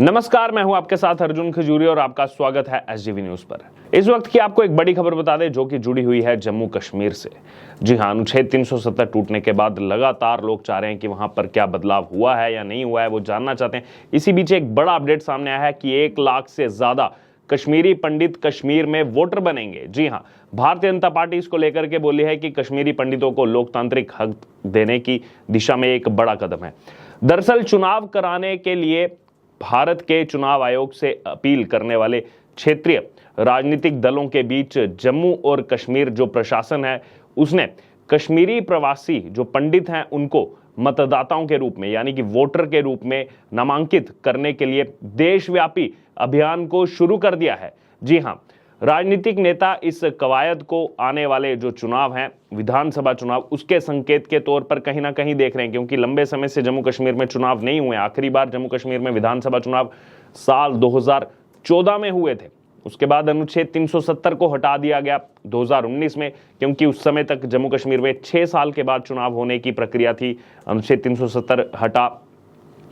नमस्कार, मैं हूं आपके साथ अर्जुन खजूरी और आपका स्वागत है एसजीवी न्यूज पर। इस वक्त की आपको एक बड़ी खबर बता दें जो कि जुड़ी हुई है जम्मू कश्मीर से। जी हां, अनुच्छेद 370 टूटने के बाद लगातार लोग चाह रहे हैं कि वहां पर क्या बदलाव हुआ है या नहीं हुआ है, वो जानना चाहते हैं। इसी बीच एक बड़ा अपडेट सामने आया है कि 1 लाख से ज्यादा कश्मीरी पंडित कश्मीर में वोटर बनेंगे। जी हां, भारतीय जनता पार्टी इसको लेकर के बोली है कि कश्मीरी पंडितों को लोकतांत्रिक हक देने की दिशा में एक बड़ा कदम है। दरअसल चुनाव कराने के लिए भारत के चुनाव आयोग से अपील करने वाले क्षेत्रीय राजनीतिक दलों के बीच जम्मू और कश्मीर जो प्रशासन है उसने कश्मीरी प्रवासी जो पंडित हैं उनको मतदाताओं के रूप में यानी कि वोटर के रूप में नामांकित करने के लिए देशव्यापी अभियान को शुरू कर दिया है। जी हां, राजनीतिक नेता इस कवायद को आने वाले जो चुनाव हैं, विधानसभा चुनाव, उसके संकेत के तौर पर कहीं ना कहीं देख रहे हैं, क्योंकि लंबे समय से जम्मू कश्मीर में चुनाव नहीं हुए। आखिरी बार जम्मू कश्मीर में विधानसभा चुनाव साल 2014 में हुए थे। उसके बाद अनुच्छेद 370 को हटा दिया गया 2019 में, क्योंकि उस समय तक जम्मू कश्मीर में 6 साल के बाद चुनाव होने की प्रक्रिया थी। अनुच्छेद 370 हटा,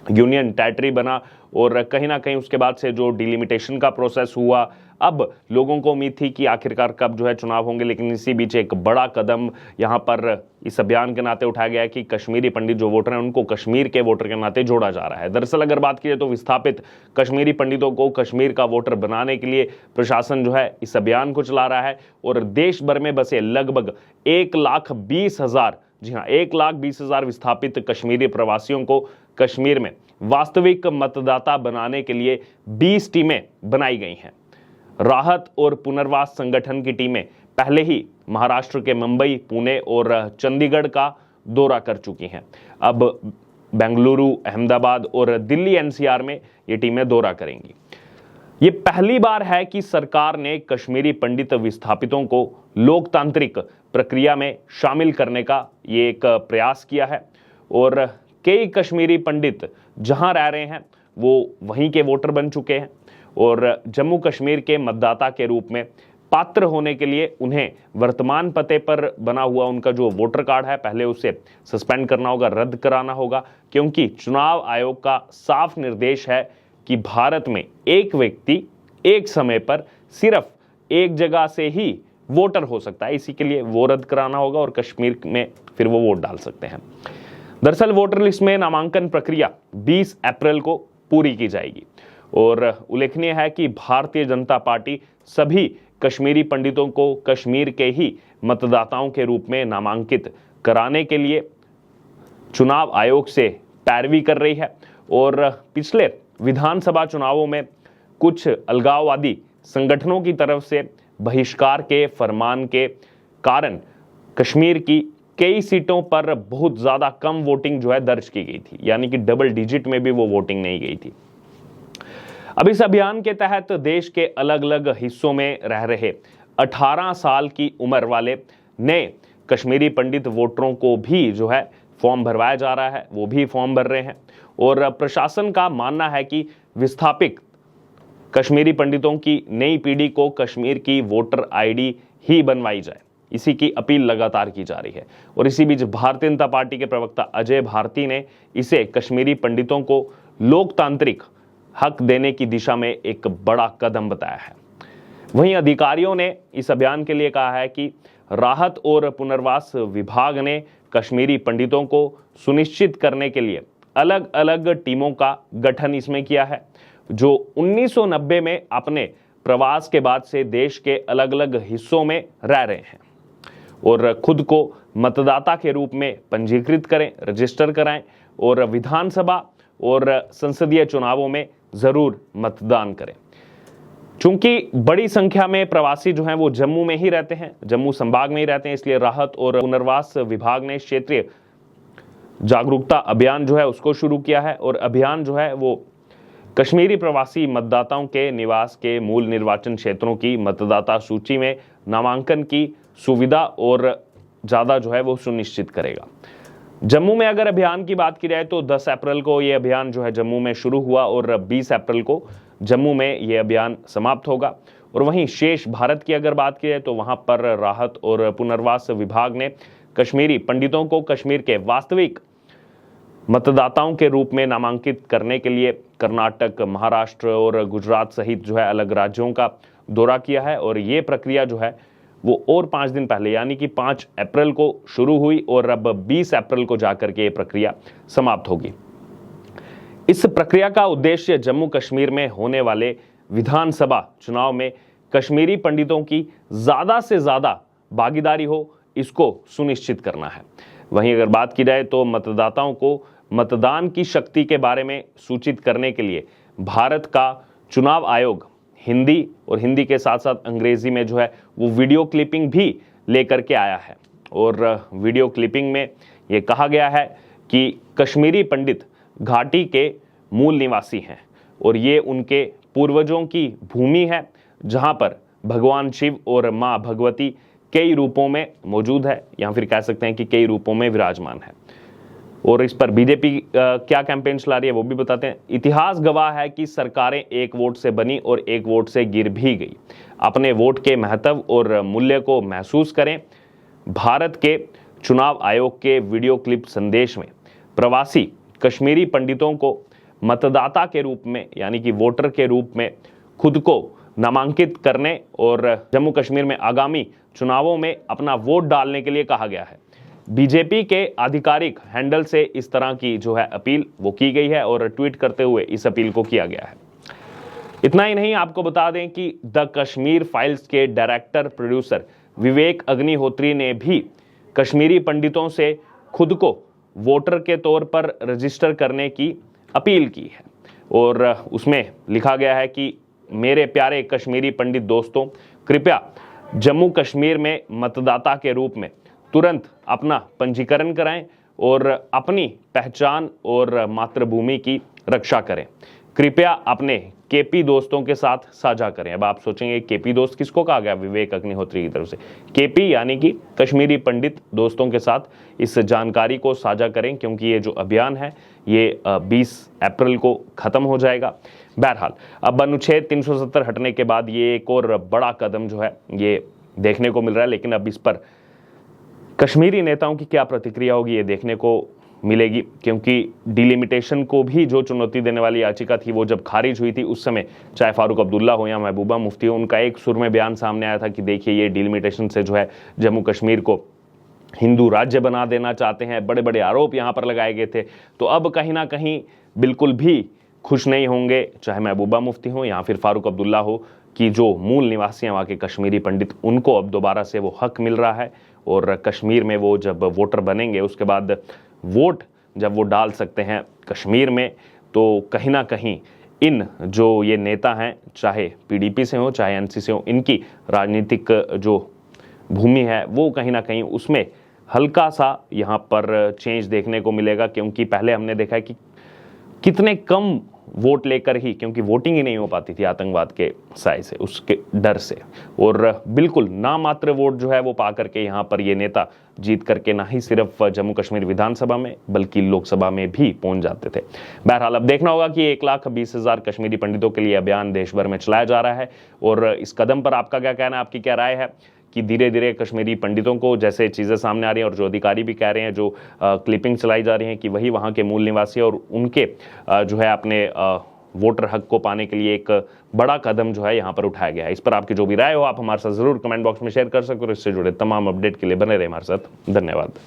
यूनियन टेरिटरी बना और कहीं ना कहीं उसके बाद से जो डिलिमिटेशन का प्रोसेस हुआ, अब लोगों को उम्मीद थी कि आखिरकार कब जो है चुनाव होंगे। लेकिन इसी बीच एक बड़ा कदम यहां पर इस अभियान के नाते उठाया गया कि कश्मीरी पंडित जो वोटर हैं उनको कश्मीर के वोटर के नाते जोड़ा जा रहा है। दरअसल अगर बात की जाए तो विस्थापित कश्मीरी पंडितों को कश्मीर का वोटर बनाने के लिए प्रशासन जो है इस अभियान को चला रहा है और देश भर में बसे लगभग 1,20,000, जी हाँ 1,20,000 विस्थापित कश्मीरी प्रवासियों को कश्मीर में वास्तविक मतदाता बनाने के लिए 20 टीमें बनाई गई हैं। राहत और पुनर्वास संगठन की टीमें पहले ही महाराष्ट्र के मुंबई, पुणे और चंडीगढ़ का दौरा कर चुकी हैं। अब बेंगलुरु, अहमदाबाद और दिल्ली एनसीआर में ये टीमें दौरा करेंगी। ये पहली बार है कि सरकार ने कश्मीरी पंडित विस्थापितों को लोकतांत्रिक प्रक्रिया में शामिल करने का ये एक प्रयास किया है और कई कश्मीरी पंडित जहां रह रहे हैं वो वहीं के वोटर बन चुके हैं और जम्मू कश्मीर के मतदाता के रूप में पात्र होने के लिए उन्हें वर्तमान पते पर बना हुआ उनका जो वोटर कार्ड है पहले उसे सस्पेंड करना होगा, रद्द कराना होगा, क्योंकि चुनाव आयोग का साफ निर्देश है कि भारत में एक व्यक्ति एक समय पर सिर्फ एक जगह से ही वोटर हो सकता है। इसी के लिए वो रद्द कराना होगा और कश्मीर में फिर वो वोट डाल सकते हैं। दरअसल वोटर लिस्ट में नामांकन प्रक्रिया 20 अप्रैल को पूरी की जाएगी और उल्लेखनीय है कि भारतीय जनता पार्टी सभी कश्मीरी पंडितों को कश्मीर के ही मतदाताओं के रूप में नामांकित कराने के लिए चुनाव आयोग से पैरवी कर रही है और पिछले विधानसभा चुनावों में कुछ अलगाववादी संगठनों की तरफ से बहिष्कार के फरमान के कारण कश्मीर की कई सीटों पर बहुत ज्यादा कम वोटिंग जो है दर्ज की गई थी, यानी कि डबल डिजिट में भी वो वोटिंग नहीं गई थी। अब इस अभियान के तहत देश के अलग अलग हिस्सों में रह रहे 18 साल की उम्र वाले नए कश्मीरी पंडित वोटरों को भी जो है फॉर्म भरवाया जा रहा है, वो भी फॉर्म भर रहे हैं और प्रशासन का मानना है कि विस्थापित कश्मीरी पंडितों की नई पीढ़ी को कश्मीर की वोटर आईडी ही बनवाई जाए। इसी की अपील लगातार की जा रही है और इसी बीच भारतीय जनता पार्टी के प्रवक्ता अजय भारती ने इसे कश्मीरी पंडितों को लोकतांत्रिक हक देने की दिशा में एक बड़ा कदम बताया है। वहीं अधिकारियों ने इस अभियान के लिए कहा है कि राहत और पुनर्वास विभाग ने कश्मीरी पंडितों को सुनिश्चित करने के लिए अलग अलग टीमों का गठन इसमें किया है, जो 1990 में अपने प्रवास के बाद से देश के अलग अलग हिस्सों में रह रहे हैं और खुद को मतदाता के रूप में पंजीकृत करें, रजिस्टर कराएं और विधानसभा और संसदीय चुनावों में जरूर मतदान करें। चूंकि बड़ी संख्या में प्रवासी जो हैं वो जम्मू में ही रहते हैं, जम्मू संभाग में ही रहते हैं, इसलिए राहत और पुनर्वास विभाग ने क्षेत्रीय जागरूकता अभियान जो है उसको शुरू किया है और अभियान जो है वो कश्मीरी प्रवासी मतदाताओं के निवास के मूल निर्वाचन क्षेत्रों की मतदाता सूची में नामांकन की सुविधा और ज़्यादा जो है वो सुनिश्चित करेगा। जम्मू में अगर अभियान की बात की जाए तो 10 अप्रैल को ये अभियान जो है जम्मू में शुरू हुआ और 20 अप्रैल को जम्मू में ये अभियान समाप्त होगा। और वहीं शेष भारत की अगर बात की जाए तो वहाँ पर राहत और पुनर्वास विभाग ने कश्मीरी पंडितों को कश्मीर के वास्तविक मतदाताओं के रूप में नामांकित करने के लिए कर्नाटक, महाराष्ट्र और गुजरात सहित जो है अलग राज्यों का दौरा किया है। और ये प्रक्रिया जो है वो और 5 दिन पहले यानी कि 5 अप्रैल को शुरू हुई और अब 20 अप्रैल को जाकर के ये प्रक्रिया समाप्त होगी। इस प्रक्रिया का उद्देश्य जम्मू कश्मीर में होने वाले विधानसभा चुनाव में कश्मीरी पंडितों की ज्यादा से ज्यादा भागीदारी हो, इसको सुनिश्चित करना है। वहीं अगर बात की जाए तो मतदाताओं को मतदान की शक्ति के बारे में सूचित करने के लिए भारत का चुनाव आयोग हिंदी और हिंदी के साथ साथ अंग्रेजी में जो है वो वीडियो क्लिपिंग भी लेकर के आया है। और वीडियो क्लिपिंग में ये कहा गया है कि कश्मीरी पंडित घाटी के मूल निवासी हैं और ये उनके पूर्वजों की भूमि है, जहां पर भगवान शिव और मां भगवती कई रूपों में मौजूद है, या फिर कह सकते हैं कि कई रूपों में विराजमान है। और इस पर बीजेपी क्या कैंपेन चला रही है वो भी बताते हैं। इतिहास गवाह है कि सरकारें एक वोट से बनी और एक वोट से गिर भी गई। अपने वोट के महत्व और मूल्य को महसूस करें। भारत के चुनाव आयोग के वीडियो क्लिप संदेश में प्रवासी कश्मीरी पंडितों को मतदाता के रूप में यानी कि वोटर के रूप में खुद को नामांकित करने और जम्मू कश्मीर में आगामी चुनावों में अपना वोट डालने के लिए कहा गया है। बीजेपी के आधिकारिक हैंडल से इस तरह की जो है अपील वो की गई है और ट्वीट करते हुए इस अपील को किया गया है। इतना ही नहीं, आपको बता दें कि द कश्मीर फाइल्स के डायरेक्टर प्रोड्यूसर विवेक अग्निहोत्री ने भी कश्मीरी पंडितों से खुद को वोटर के तौर पर रजिस्टर करने की अपील की है। और उसमें लिखा गया है कि मेरे प्यारे कश्मीरी पंडित दोस्तों, कृपया जम्मू कश्मीर में मतदाता के रूप में तुरंत अपना पंजीकरण कराएं और अपनी पहचान और मातृभूमि की रक्षा करें। कृपया अपने केपी दोस्तों के साथ साझा करें। अब आप सोचेंगे केपी दोस्त किसको कहा गया? विवेक अग्निहोत्री की तरफ से। केपी यानी कि कश्मीरी पंडित दोस्तों के साथ इस जानकारी को साझा करें, क्योंकि ये जो अभियान है ये 20 अप्रैल को खत्म हो जाएगा। बहरहाल अब अनुच्छेद 370 हटने के बाद ये एक और बड़ा कदम जो है ये देखने को मिल रहा है। लेकिन अब इस पर कश्मीरी नेताओं की क्या प्रतिक्रिया होगी ये देखने को मिलेगी, क्योंकि डिलिमिटेशन को भी जो चुनौती देने वाली याचिका थी वो जब खारिज हुई थी उस समय चाहे फारूक अब्दुल्ला हो या महबूबा मुफ्ती हो, उनका एक सुर में बयान सामने आया था कि देखिए ये डिलिमिटेशन से जो है जम्मू कश्मीर को हिंदू राज्य बना देना चाहते हैं। बड़े बड़े आरोप यहाँ पर लगाए गए थे। तो अब कहीं ना कहीं बिल्कुल भी खुश नहीं होंगे, चाहे महबूबा मुफ्ती हो या फिर फारूक अब्दुल्ला हो, कि जो मूल निवासी हैं वहाँ के कश्मीरी पंडित, उनको अब दोबारा से वो हक मिल रहा है। और कश्मीर में वो जब वोटर बनेंगे उसके बाद वोट जब वो डाल सकते हैं कश्मीर में, तो कहीं ना कहीं इन जो ये नेता हैं, चाहे पीडीपी से हो चाहे एनसी से हो, इनकी राजनीतिक जो भूमि है वो कहीं ना कहीं उसमें हल्का सा यहाँ पर चेंज देखने को मिलेगा। क्योंकि पहले हमने देखा है कि कितने कम वोट लेकर ही, क्योंकि वोटिंग ही नहीं हो पाती थी आतंकवाद के साय से, उसके डर से, और बिल्कुल नामात्र वोट जो है वो पा करके यहाँ पर ये नेता जीत करके ना ही सिर्फ जम्मू कश्मीर विधानसभा में बल्कि लोकसभा में भी पहुंच जाते थे। बहरहाल अब देखना होगा कि 1,20,000 कश्मीरी पंडितों के लिए अभियान देश भर में चलाया जा रहा है। और इस कदम पर आपका क्या कहना है, आपकी क्या राय है कि धीरे धीरे कश्मीरी पंडितों को जैसे चीज़ें सामने आ रही हैं और जो अधिकारी भी कह रहे हैं, जो क्लिपिंग चलाई जा रही हैं कि वही वहाँ के मूल निवासी और उनके जो है अपने वोटर हक को पाने के लिए एक बड़ा कदम जो है यहाँ पर उठाया गया है। इस पर आपकी जो भी राय हो आप हमारे साथ जरूर कमेंट बॉक्स में शेयर कर सकते हो। इससे जुड़े तमाम अपडेट के लिए बने रहे हमारे साथ। धन्यवाद।